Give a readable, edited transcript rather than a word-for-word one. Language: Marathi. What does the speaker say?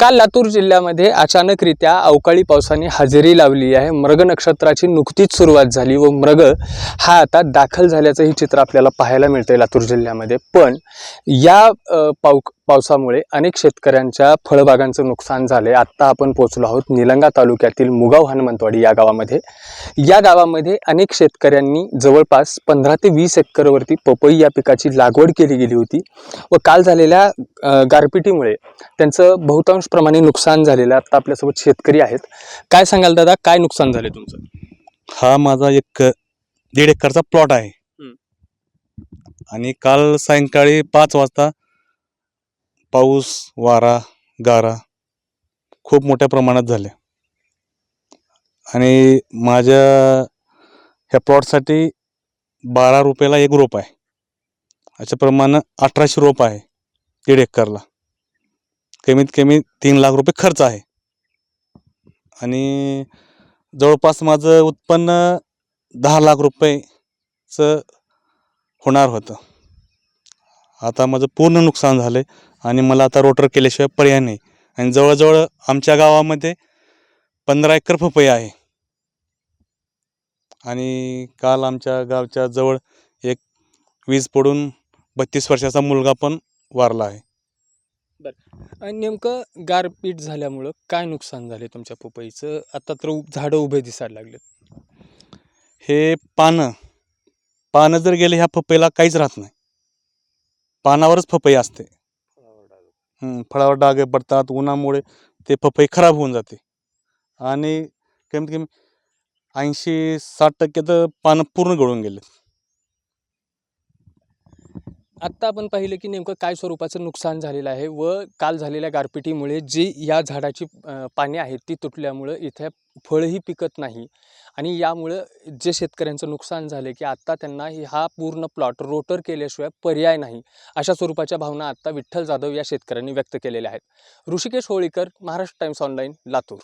काल लातूर जिल्ह्यामध्ये अचानकरित्या अवकाळी पावसाने हजेरी लावली आहे। मृग नक्षत्राची नुकतीच सुरुवात झाली व मृग हा आता दाखल झाल्याचं ही चित्र आपल्याला पाहायला मिळते लातूर जिल्ह्यामध्ये। पण या पावसामुळे अनेक शेतकऱ्यांच्या फळबागांचं नुकसान झाले। आता आपण पोहोचलो आहोत निलंगा तालुक्यातील मुगाव हनुमंतवाडी या गावामध्ये। या गावामध्ये अनेक शेतकऱ्यांनी जवळपास 15 ते 20 एकरवरती पपई या पिकाची लागवड केली गेली होती व काल झालेल्या गारपिटीमुळे त्यांचं बहुतांश प्रमाणे नुकसान झालेलं। आता आपल्यासोबत शेतकरी आहेत। काय सांगाल दादा, काय नुकसान झाले तुमचं? हा माझा 1.5 एकरचा प्लॉट आहे आणि काल सायंकाळी 5 वाजता पाऊस वारा गारा खूप मोठ्या प्रमाणात झाले आणि माझ्या ह्या प्लॉटसाठी 12 रुपयाला 1 रोप आहे। अशा प्रमाणे 1800 रोप आहे 1.5 एकरला। कमीत कमी 3 लाख रुपये खर्च आहे आणि जवळपास माझं उत्पन्न 10 लाख रुपयेचं होणार होतं। आता माझं पूर्ण नुकसान झालं आणि मला आता रोटर केल्याशिवाय पर्याय नाही। आणि जवळजवळ आमच्या गावामध्ये 15 एकर पपई आहे आणि काल आमच्या गावच्या जवळ एक वीज पडून 32 वर्षाचा मुलगा पण वारला आहे। आणि नेमकं गारपीट झाल्यामुळं काय नुकसान झाले तुमच्या पपईचं? आता तर झाडं उभे दिसायला लागलेत। हे पानं जर गेले ह्या पपईला काहीच राहत नाही, पानावरच पपई असते। फळावर डाग पडतात, उन्हामुळे ते पपई खराब होऊन जाते आणि कमीत कमी 80-60% तर पानं पूर्ण गळून गेले। आत्ता आपण पाहिलं की नेमकं काय स्वरूपाचं नुकसान झालेलं आहे व काल झालेल्या गारपिटीमुळे जी या झाडाची पाने आहेत ती तुटल्यामुळं इथे फळही पिकत नाही आणि यामुळं जे शेतकऱ्यांचं नुकसान झाले की आता त्यांना हा पूर्ण प्लॉट रोटर केल्याशिवाय पर्याय नाही, अशा स्वरूपाच्या भावना आत्ता विठ्ठल जाधव या शेतकऱ्यांनी व्यक्त केलेल्या आहेत। Rishikesh Holikar, Maharashtra times online, Latur.